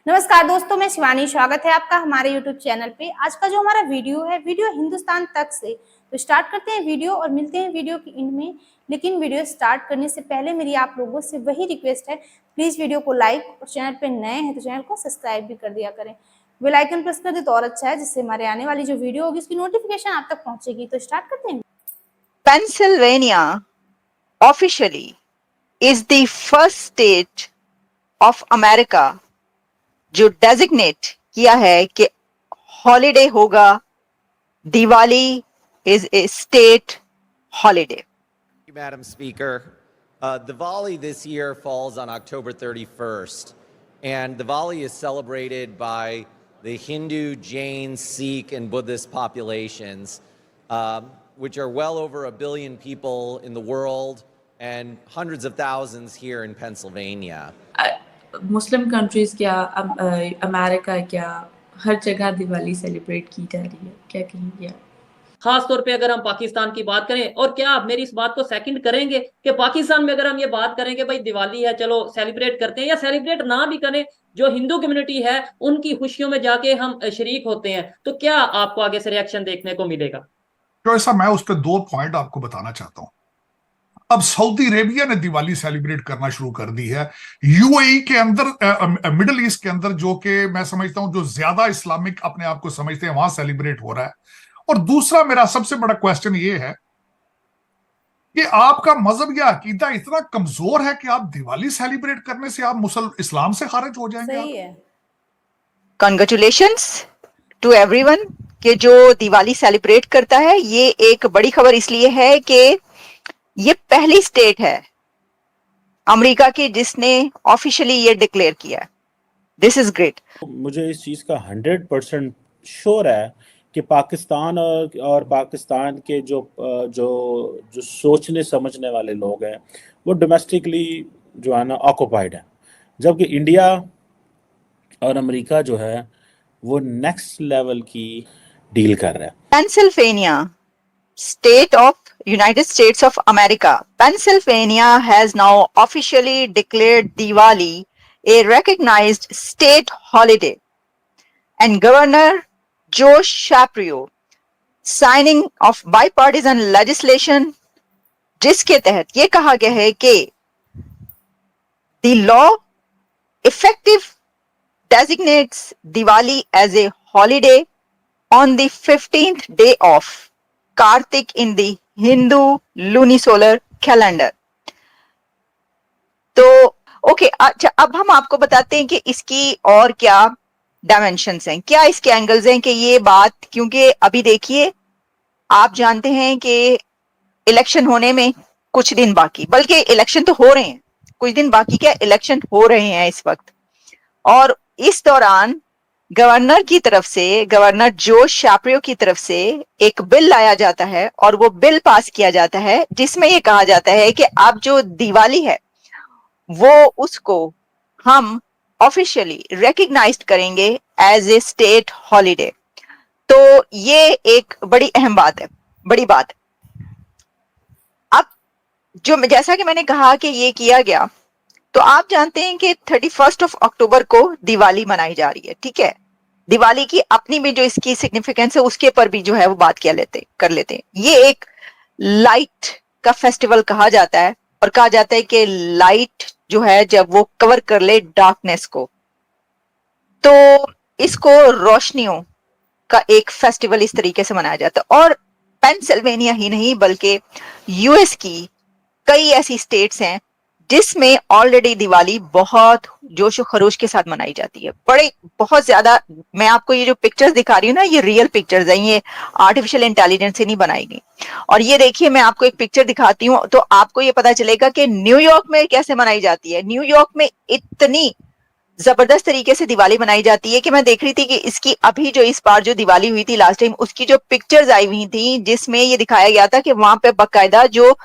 नमस्कार दोस्तों, मैं शिवानी। स्वागत है आपका हमारे YouTube चैनल पे। आज का जो हमारा वीडियो है, वीडियो हिंदुस्तान तक से। तो स्टार्ट करते हैं वीडियो और मिलते हैं वीडियो के एंड में। लेकिन वीडियो स्टार्ट करने से पहले मेरी आप लोगों से वही रिक्वेस्ट है, प्लीज वीडियो को लाइक और चैनल पे नए हैं तो चैनल को सब्सक्राइब भी कर दिया करें। बेल आइकन प्रेस कर दे तो और अच्छा है, जिससे हमारे आने वाली जो वीडियो होगी उसकी नोटिफिकेशन आप तक पहुंचेगी। तो स्टार्ट करते हैं। Pennsylvania officially is the first state of America जो डेजिग्नेट किया है कि हॉलिडे होगा, Diwali is a state holiday. Thank you, Madam Speaker. Diwali this year falls on October 31st, and Diwali is celebrated by the Hindu, Jain, Sikh, and Buddhist populations, which are well over 1 billion people in the world and hundreds of thousands here in Pennsylvania. Muslim countries क्या America क्या हर जगह Diwali celebrate की जा रही है, क्या कहेंगे आप? खास तौर पे अगर हम पाकिस्तान की बात करें, और क्या आप मेरी इस बात को सेकंड करेंगे कि पाकिस्तान में अगर हम ये बात करेंगे भाई दिवाली है, चलो सेलिब्रेट करते हैं, या सेलिब्रेट ना भी करें, जो हिंदू कम्युनिटी है उनकी खुशियों में जाके हम शरीक होते हैं, तो क्या आपको आगे से रिएक्शन देखने को मिलेगा? तो ऐसा मैं उस पर 2 पॉइंट आपको बताना चाहता हूं। अब सऊदी अरेबिया ने दिवाली सेलिब्रेट करना शुरू कर दी है। यूएई के अंदर, मिडिल ईस्ट के अंदर, जो कि मैं समझता हूं जो ज्यादा इस्लामिक अपने आप को समझते हैं, वहां सेलिब्रेट हो रहा है। और दूसरा मेरा सबसे बड़ा क्वेश्चन ये है कि आपका मजहब या अकीदा इतना कमजोर है कि आप दिवाली सेलिब्रेट करने से आप इस्लाम से खारिज हो जाएंगे। सही है। Congratulations to everyone कि जो दिवाली सेलिब्रेट करता है। ये एक बड़ी खबर इसलिए है कि ये पहली स्टेट है अमेरिका की जिसने ऑफिशियली ये डिक्लेयर किया। This is great. मुझे इस चीज़ का 100% श्योर है कि पाकिस्तान और पाकिस्तान के जो जो जो सोचने समझने वाले लोग हैं वो डोमेस्टिकली जो है ना ऑक्युपाइड है, जबकि इंडिया और अमेरिका जो है वो नेक्स्ट लेवल की डील कर रहा है। Pennsylvania state of United States of America. Pennsylvania has now officially declared Diwali a recognized state holiday, and Governor Joe Shapiro signing of bipartisan legislation जिसके तहत ये कहा गया है कि the law effective designates Diwali as a holiday on the 15th day of Kartik in the Hindu lunisolar calendar. तो okay, अच्छा, अब हम आपको बताते हैं कि इसकी और क्या डायमेंशंस हैं, क्या इसके एंगल्स हैं कि ये बात, क्योंकि अभी देखिए आप जानते हैं कि इलेक्शन होने में कुछ दिन बाकी, बल्कि इलेक्शन तो हो रहे हैं, कुछ दिन बाकी क्या इलेक्शन हो रहे हैं इस वक्त। और इस दौरान गवर्नर की तरफ से, गवर्नर जो शैप्रियो की तरफ से एक बिल लाया जाता है और वो बिल पास किया जाता है जिसमें ये कहा जाता है कि अब जो दिवाली है वो उसको हम ऑफिशियली रिकॉग्नाइज्ड करेंगे एज ए स्टेट हॉलिडे। तो ये एक बड़ी अहम बात है, बड़ी बात। अब जो जैसा कि मैंने कहा कि ये किया गया, तो आप जानते हैं कि 31 अक्टूबर को दिवाली मनाई जा रही है, ठीक है। दिवाली की अपनी भी जो इसकी सिग्निफिकेंस है उसके पर भी जो है वो बात कर लेते हैं। ये एक लाइट का फेस्टिवल कहा जाता है, और कहा जाता है कि लाइट जो है जब वो कवर कर ले डार्कनेस को, तो इसको रोशनियों का एक फेस्टिवल इस तरीके से मनाया जाता है। और पेंसिल्वेनिया ही नहीं बल्कि यूएस की कई ऐसी स्टेट्स हैं जिसमें ऑलरेडी दिवाली बहुत जोश और खरोश के साथ मनाई जाती है, बहुत ज्यादा। मैं आपको ये जो पिक्चर्स दिखा रही हूँ ना, ये रियल पिक्चर्स हैं, ये आर्टिफिशियल इंटेलिजेंस से नहीं बनाई गई। और ये देखिए, मैं आपको एक पिक्चर दिखाती हूँ तो आपको ये पता चलेगा कि न्यूयॉर्क में कैसे मनाई जाती है। न्यूयॉर्क में इतनी जबरदस्त तरीके से दिवाली मनाई जाती है कि मैं देख रही थी कि इसकी अभी जो इस बार जो दिवाली हुई थी लास्ट टाइम, उसकी जो पिक्चर्स आई हुई थी जिसमें ये दिखाया गया था कि वहां पे बाकायदा जो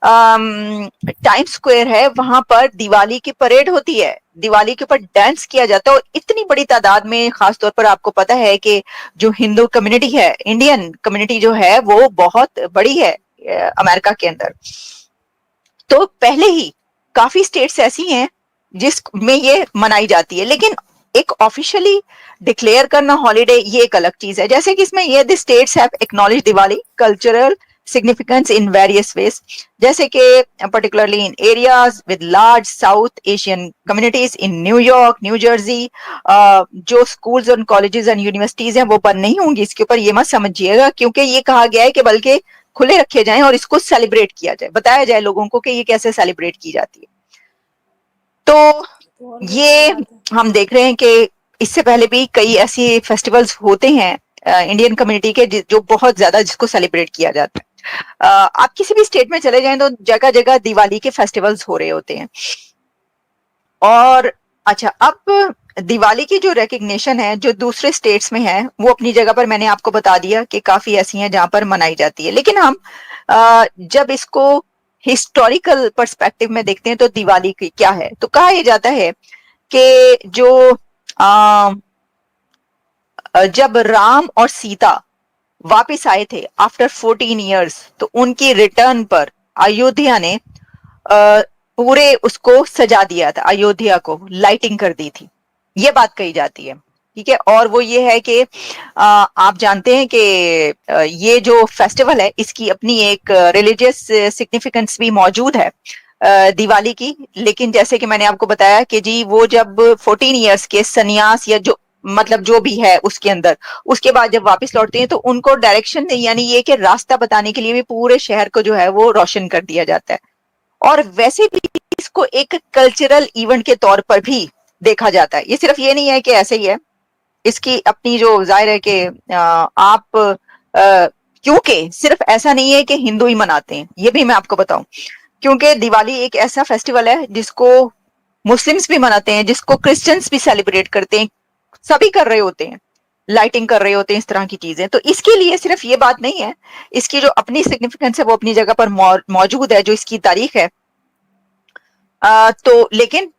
टाइम स्क्वायर है वहां पर दिवाली की परेड होती है, दिवाली के ऊपर डांस किया जाता है। और इतनी बड़ी तादाद में, खासतौर पर आपको पता है कि जो हिंदू कम्युनिटी है, इंडियन कम्युनिटी जो है वो बहुत बड़ी है अमेरिका के अंदर। तो पहले ही काफी स्टेट्स ऐसी हैं जिसमें ये मनाई जाती है, लेकिन एक ऑफिशियली डिक्लेयर करना हॉलीडे ये एक अलग चीज है। जैसे कि इसमें ये the states have acknowledge Diwali cultural significance in various ways, जैसे कि particularly in areas with large South Asian communities in New York, New Jersey, जो schools और colleges and universities हैं वो बंद नहीं होंगी, इसके ऊपर ये मत समझिएगा, क्योंकि ये कहा गया है कि बल्कि खुले रखे जाएं और इसको सेलिब्रेट किया जाए, बताया जाए लोगों को कि ये कैसे सेलिब्रेट की जाती है। तो ये हम देख रहे हैं कि इससे पहले भी कई ऐसे फेस्टिवल्स होते हैं इंडियन कम्युनिटी के जो बहुत ज्यादा जिसको सेलिब्रेट किया जाता है। आप किसी भी स्टेट में चले जाएं तो जगह जगह दिवाली के फेस्टिवल्स हो रहे होते हैं। और अच्छा, अब दिवाली की जो रिकग्निशन है जो दूसरे स्टेट्स में है वो अपनी जगह पर मैंने आपको बता दिया कि काफी ऐसी हैं जहां पर मनाई जाती है, लेकिन हम जब इसको हिस्टोरिकल पर्सपेक्टिव में देखते हैं तो दिवाली की क्या है, तो कहा यह जाता है कि जो जब राम और सीता वापिस आए थे आफ्टर 14 इयर्स, तो उनकी रिटर्न पर अयोध्या ने पूरे उसको सजा दिया था, अयोध्या को लाइटिंग कर दी थी, ये बात कही जाती है। ठीक है, और वो ये है कि आप जानते हैं कि ये जो फेस्टिवल है इसकी अपनी एक रिलीजियस सिग्निफिकेंस भी मौजूद है दिवाली की। लेकिन जैसे कि मैंने आपको बताया कि जी वो जब 14 इयर्स के सन्यास या जो मतलब जो भी है उसके अंदर, उसके बाद जब वापस लौटते हैं तो उनको डायरेक्शन यानी ये कि रास्ता बताने के लिए भी पूरे शहर को जो है वो रोशन कर दिया जाता है। और वैसे भी इसको एक कल्चरल इवेंट के तौर पर भी देखा जाता है, ये सिर्फ ये नहीं है कि ऐसे ही है, इसकी अपनी जो जाहिर है कि आप क्योंकि सिर्फ ऐसा नहीं है कि हिंदू ही मनाते हैं, ये भी मैं आपको बताऊं, क्योंकि दिवाली एक ऐसा फेस्टिवल है जिसको मुस्लिम्स भी मनाते हैं, जिसको क्रिश्चियंस भी सेलिब्रेट करते हैं, सभी कर रहे होते हैं, लाइटिंग कर रहे होते हैं, इस तरह की चीजें। तो इसके लिए सिर्फ ये बात नहीं है, इसकी जो अपनी सिग्निफिकेंस है वो अपनी जगह पर मौजूद है, जो इसकी तारीख है। तो लेकिन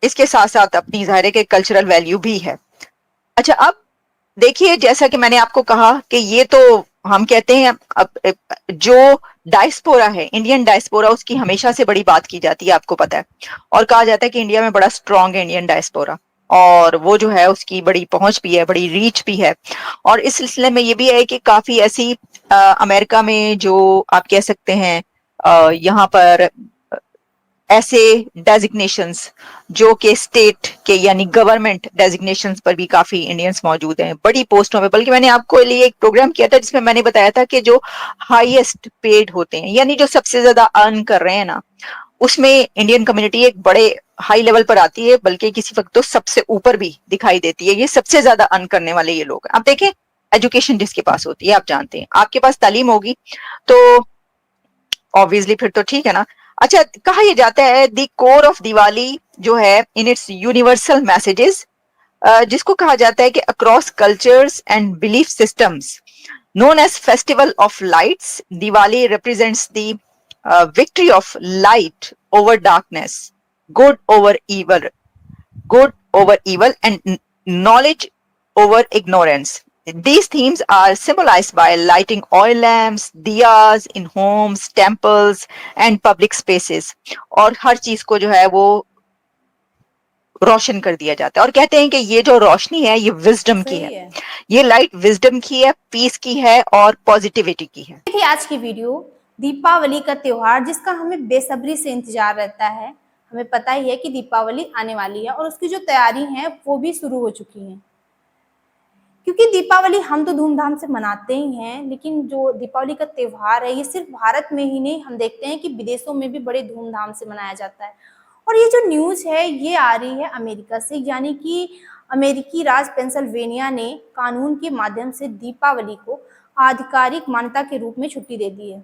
इसके साथ साथ अपनी जाहिर है कि कल्चरल वैल्यू भी है। अच्छा, अब देखिए जैसा कि मैंने आपको कहा कि ये तो हम कहते हैं अब जो डायस्पोरा है, इंडियन डायस्पोरा, उसकी हमेशा से बड़ी बात की जाती है, आपको पता है, और कहा जाता है कि इंडिया में बड़ा स्ट्रांग है इंडियन डायस्पोरा, और वो जो है उसकी बड़ी पहुंच भी है, बड़ी रीच भी है। और इस सिलसिले में ये भी है कि काफी ऐसी अमेरिका में जो आप कह सकते हैं यहाँ पर ऐसे डेजिग्नेशंस जो कि स्टेट के यानी गवर्नमेंट डेजिग्नेशंस पर भी काफी इंडियंस मौजूद हैं बड़ी पोस्टों में। बल्कि मैंने आपको लिए एक प्रोग्राम किया था जिसमें मैंने बताया था कि जो हाईएस्ट पेड होते हैं यानी जो सबसे ज्यादा अर्न कर रहे हैं ना, उसमें इंडियन कम्युनिटी एक बड़े हाई लेवल पर आती है, बल्कि किसी वक्त तो सबसे ऊपर भी दिखाई देती है। ये सबसे ज्यादा अर्न करने वाले ये लोग। आप देखें, एजुकेशन जिसके पास होती है, आप जानते हैं, आपके पास तालीम होगी तो ऑब्वियसली फिर तो ठीक है ना। अच्छा, कहा यह जाता है द कोर ऑफ दिवाली जो है इन इट्स यूनिवर्सल मैसेजेस, जिसको कहा जाता है कि across cultures and belief systems known as festival of lights, Diwali represents the victory of light over darkness, good over evil and knowledge over ignorance. These themes are symbolized by lighting oil lamps, diyas in homes, temples and public spaces. और हर चीज को जो है वो रोशन कर दिया जाता है, और कहते हैं कि ये जो रोशनी है ये विजडम की है, ये लाइट विजडम की है, पीस की है और पॉजिटिविटी की है। देखिए आज की वीडियो दीपावली का त्योहार जिसका हमें बेसब्री से इंतजार रहता है। हमें पता ही है कि दीपावली आने वाली है और उसकी जो तैयारी है वो भी शुरू हो चुकी है, क्योंकि दीपावली हम तो धूमधाम से मनाते ही हैं, लेकिन जो दीपावली का त्योहार है ये सिर्फ भारत में ही नहीं, हम देखते हैं कि विदेशों में भी बड़े धूमधाम से मनाया जाता है। और ये जो न्यूज़ है ये आ रही है अमेरिका से, यानी कि अमेरिकी राज्य पेंसिल्वेनिया ने कानून के माध्यम से दीपावली को आधिकारिक मान्यता के रूप में छुट्टी दे दी है,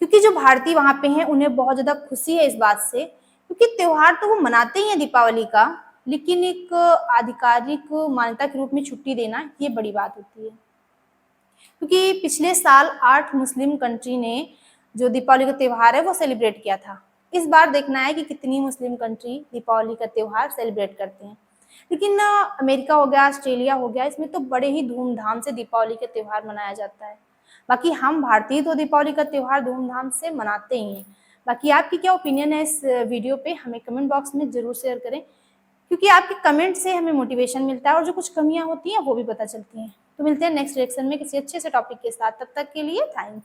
क्योंकि जो भारतीय वहाँ पे हैं उन्हें बहुत ज़्यादा खुशी है इस बात से, क्योंकि त्योहार तो वो मनाते ही हैं दीपावली का, लेकिन एक आधिकारिक मान्यता के रूप में छुट्टी देना ये बड़ी बात होती है। क्योंकि पिछले साल 8 मुस्लिम कंट्री ने जो दीपावली का त्यौहार है वो सेलिब्रेट किया था। इस बार देखना है कि कितनी मुस्लिम कंट्री दीपावली का त्यौहार सेलिब्रेट करते हैं। लेकिन अमेरिका हो गया, ऑस्ट्रेलिया हो गया, इसमें तो बड़े ही धूमधाम से दीपावली का त्यौहार मनाया जाता है। बाकी हम भारतीय तो दीपावली का त्यौहार धूमधाम से मनाते ही हैं। बाकी आपकी क्या ओपिनियन है इस वीडियो पे, हमें कमेंट बॉक्स में ज़रूर शेयर करें। क्योंकि आपके कमेंट से हमें मोटिवेशन मिलता है और जो कुछ कमियां होती हैं वो भी पता चलती हैं। तो मिलते हैं नेक्स्ट रिएक्शन में किसी अच्छे से टॉपिक के साथ, तब तक के लिए थैंक यू।